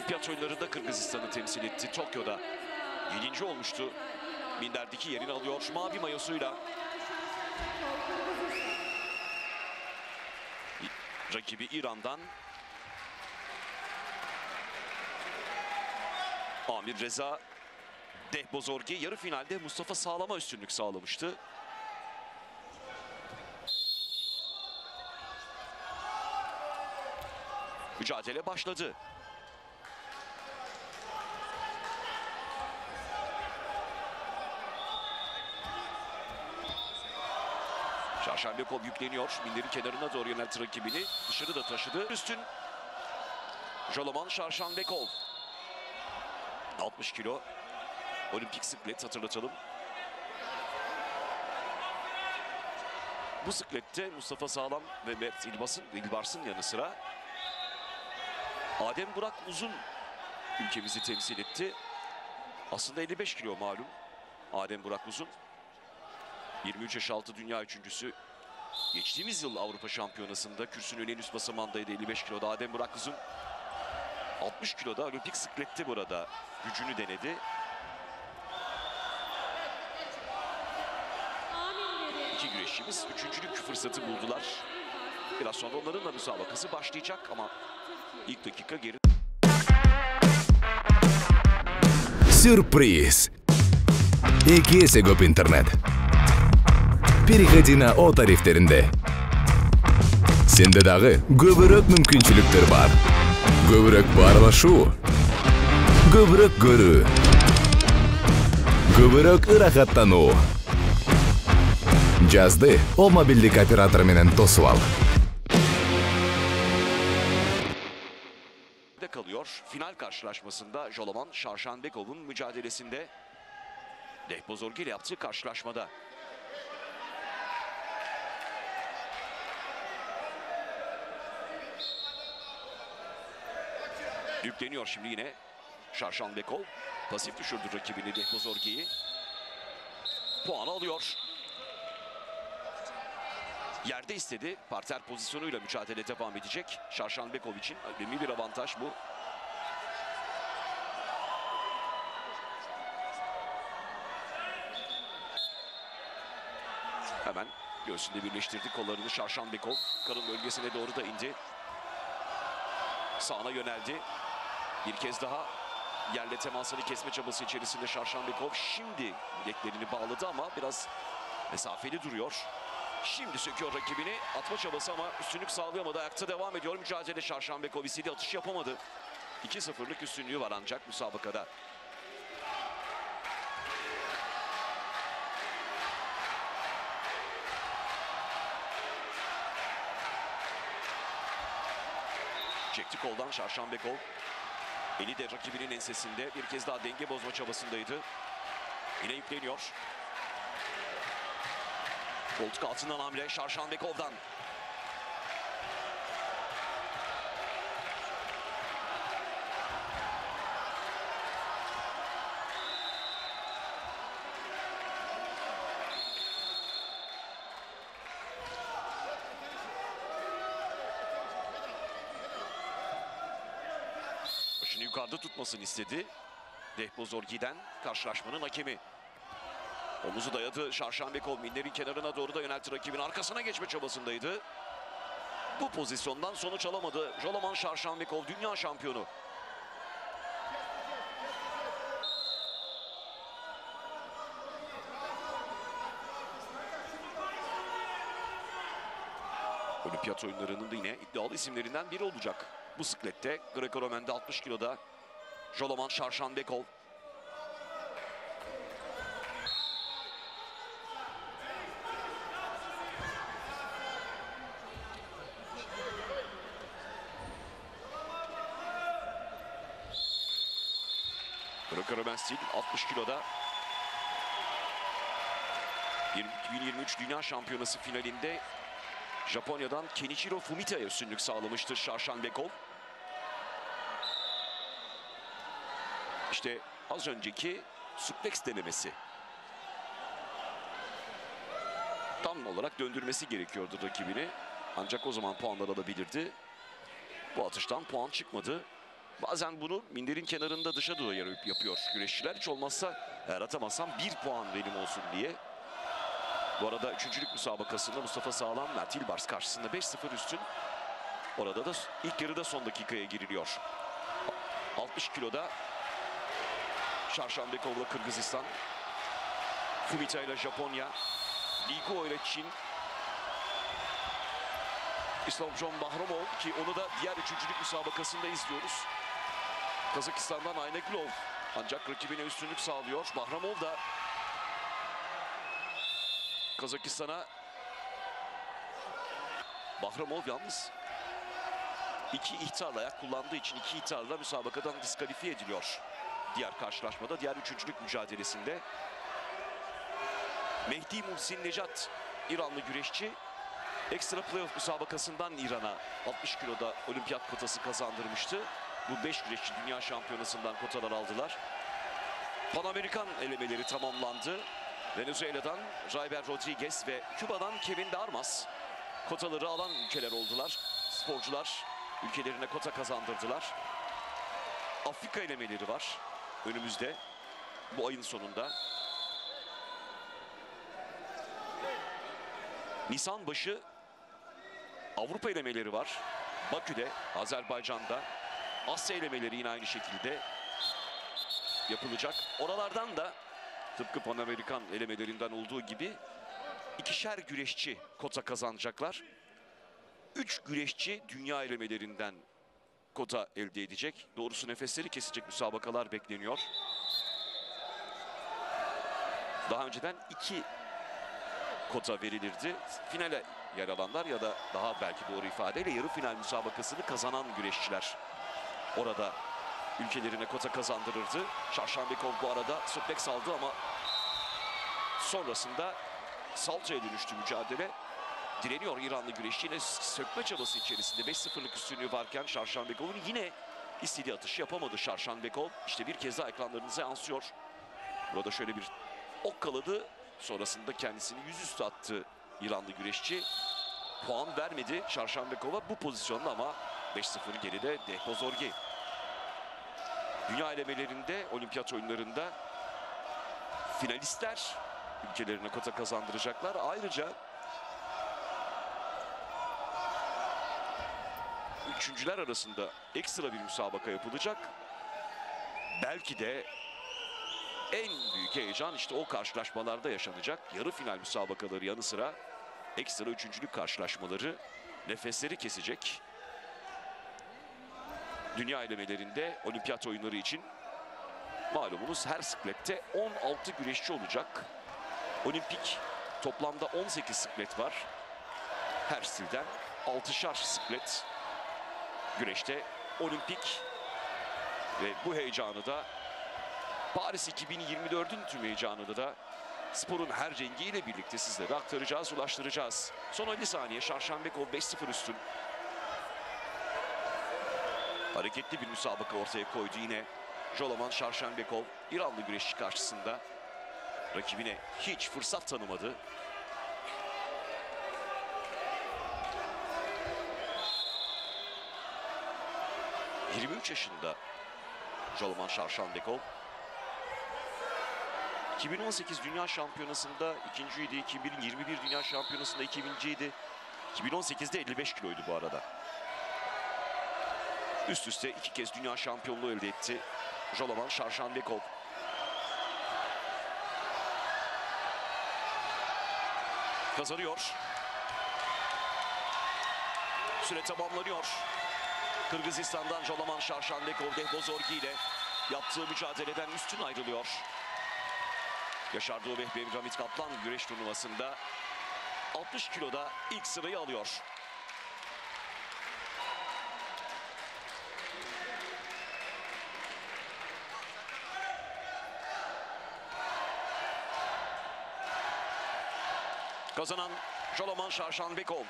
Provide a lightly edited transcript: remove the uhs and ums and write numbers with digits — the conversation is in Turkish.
Olimpiyat oyunlarında Kırgızistan'ı temsil etti. Tokyo'da 7. olmuştu. Minderdeki yerini alıyor mavi mayosuyla. Rakibi İran'dan Amir Reza Dehbozorgi yarı finalde Mustafa Sağlam'a üstünlük sağlamıştı. Mücadele başladı. Şarşambekov yükleniyor. Minderin kenarına doğru yöneltti rakibini. Dışarı da taşıdı. Üstün Joloman Şarşambekov. 60 kilo. Olimpik siklet hatırlatalım. Bu siklette Mustafa Sağlam ve Mert İlbars'ın yanı sıra Adem Burak Uzun ülkemizi temsil etti. Aslında 55 kilo malum Adem Burak Uzun. 23 yaş altı dünya üçüncüsü. Geçtiğimiz yıl Avrupa Şampiyonası'nda kürsünün en üst basamağındaydı 55 kiloda. Adem Burak Uzun 60 kiloda olimpik siklette burada gücünü denedi. İki güreşçimiz üçüncülük fırsatı buldular. Biraz sonra onların da müsabakası başlayacak ama ilk dakika geri. Сюрприз! Экесе көп интернет. Переходи на О тарифтеринде. Сенде дагы көбүрөөк мүмкүнчүлүктөр бар. Көбүрөөк баарлашуу, көбүрөөк көрүү, көбүрөөк ырахаттануу. Жазды О мобилдик оператору менен тосуп ал. Kalıyor. Final karşılaşmasında Joloman Şarşambekov'un mücadelesinde Dehbozorgi ile yaptığı karşılaşmada. Yükleniyor şimdi yine Şarşambekov. Pasif düşürdü rakibini Dehbozorgi'yi. Puanı alıyor. Yerde istedi. Parter pozisyonuyla mücadele devam edecek. Şarşambekov için önemli bir avantaj bu. Hemen göğsünde birleştirdi kollarını Şarşambekov. Karın bölgesine doğru da indi. Sağına yöneldi. Bir kez daha yerle temasını kesme çabası içerisinde Şarşambekov şimdi bileklerini bağladı ama biraz mesafeli duruyor. Şimdi söküyor rakibini. Atma çabası ama üstünlük sağlayamadı. Ayakta devam ediyor mücadele. Şarşambekov istediği atış yapamadı. 2-0'lık üstünlüğü var ancak müsabakada. Çekti koldan Şarşambekov. Eli de rakibinin ensesinde. Bir kez daha denge bozma çabasındaydı. Yine yükleniyor. Koltuk altından hamle Şarşambekov'dan. Başını yukarıda tutmasını istedi. Dehbozorgi'den karşılaşmanın hakemi. Omuzu dayadı Şarşambekov. Minderin kenarına doğru da yöneltti rakibin. Arkasına geçme çabasındaydı. Bu pozisyondan sonuç alamadı. Joloman Şarşambekov dünya şampiyonu. Olimpiyat oyunlarının da yine iddialı isimlerinden biri olacak. Bu siklette Greco-Romen'de 60 kiloda Joloman Şarşambekov. Greco-Romen stil 60 kiloda 2023 Dünya Şampiyonası finalinde Japonya'dan Kenichiro Fumita'ya üstünlük sağlamıştır Şarşambekov. İşte az önceki suplex denemesi. Tam olarak döndürmesi gerekiyordu rakibini. Ancak o zaman puanlar alabilirdi. Bu atıştan puan çıkmadı. Bazen bunu minderin kenarında dışa doğru yapıyor güreşçiler. Hiç olmazsa eğer atamazsam 1 puan benim olsun diye. Bu arada üçüncülük müsabakasında Mustafa Sağlam, Mert İlbars karşısında 5-0 üstün. Orada da ilk yarıda son dakikaya giriliyor. 60 kiloda Şarşambekov'la Kırgızistan, Fumita ile Japonya, Lee Guo ile Çin, İslamjon Bahromov ki onu da diğer üçüncülük müsabakasında izliyoruz. Kazakistan'dan Aynaglov ancak rakibine üstünlük sağlıyor. Bahromov da Kazakistan'a, Bahromov yalnız 2 ihtarla, ayak kullandığı için 2 ihtarla müsabakadan diskalifiye ediliyor. Diğer karşılaşmada, diğer üçüncülük mücadelesinde. Mehdi Muhsin Necat, İranlı güreşçi, ekstra playoff müsabakasından İran'a 60 kiloda olimpiyat kotası kazandırmıştı. Bu 5 güreşçi dünya şampiyonasından kotalar aldılar. Pan-Amerikan elemeleri tamamlandı. Venezuela'dan Rayber Rodriguez ve Küba'dan Kevin de Armas kotaları alan ülkeler oldular. Sporcular ülkelerine kota kazandırdılar. Afrika elemeleri var önümüzde bu ayın sonunda. Nisan başı Avrupa elemeleri var. Bakü'de, Azerbaycan'da. Asya elemeleri yine aynı şekilde yapılacak. Oralardan da tıpkı Pan-Amerikan elemelerinden olduğu gibi 2'şer güreşçi kota kazanacaklar. 3 güreşçi dünya elemelerinden kota elde edecek. Doğrusu nefesleri kesecek müsabakalar bekleniyor. Daha önceden 2 kota verilirdi. Finale yer alanlar ya da daha belki doğru ifadeyle yarı final müsabakasını kazanan güreşçiler orada ülkelerine kota kazandırırdı. Şarşambekov bu arada suplex aldı ama sonrasında salçaya dönüştü mücadele. Direniyor İranlı güreşçi, yine sökme çabası içerisinde 5-0'lık üstünlüğü varken Şarşambekov'un yine istediği atışı yapamadı Şarşambekov. İşte bir kez daha ekranlarınıza yansıyor. Burada şöyle bir okkaladı. Sonrasında kendisini yüzüstü attı İranlı güreşçi. Puan vermedi Şarşambekov'a bu pozisyonda ama 5-0 geride Dehbozorgi. Dünya elemelerinde, olimpiyat oyunlarında finalistler ülkelerine kota kazandıracaklar. Ayrıca üçüncüler arasında ekstra bir müsabaka yapılacak. Belki de en büyük heyecan işte o karşılaşmalarda yaşanacak. Yarı final müsabakaları yanı sıra ekstra üçüncülük karşılaşmaları nefesleri kesecek. Dünya elemelerinde olimpiyat oyunları için malumunuz her siklette 16 güreşçi olacak. Olimpik toplamda 18 siklet var. Her stilden 6'şar siklet. Güreşte olimpik ve bu heyecanı da Paris 2024'ün tüm heyecanını da sporun her rengiyle birlikte sizlere aktaracağız, ulaştıracağız. Son 50 saniye Şarşambekov 5-0 üstün. Hareketli bir müsabaka ortaya koydu yine Joloman Şarşambekov. İranlı güreşçi karşısında rakibine hiç fırsat tanımadı. ...23 yaşında Joloman Şarşambekov. 2018 Dünya Şampiyonası'nda ikinciydi. 2021 Dünya Şampiyonası'nda ikinciydi. 2018'de 55 kiloydu bu arada. Üst üste 2 kez dünya şampiyonluğu elde etti Joloman Şarşambekov. Kazanıyor. Süre tamamlanıyor. Kırgızistan'dan Joloman Şarşambekov Dehbozorgi ile yaptığı mücadeleden üstün ayrılıyor. Yaşar Doğu Behbem Ramit Kaplan güreş turnuvasında 60 kiloda ilk sırayı alıyor. Kazanan Joloman Şarşambekov.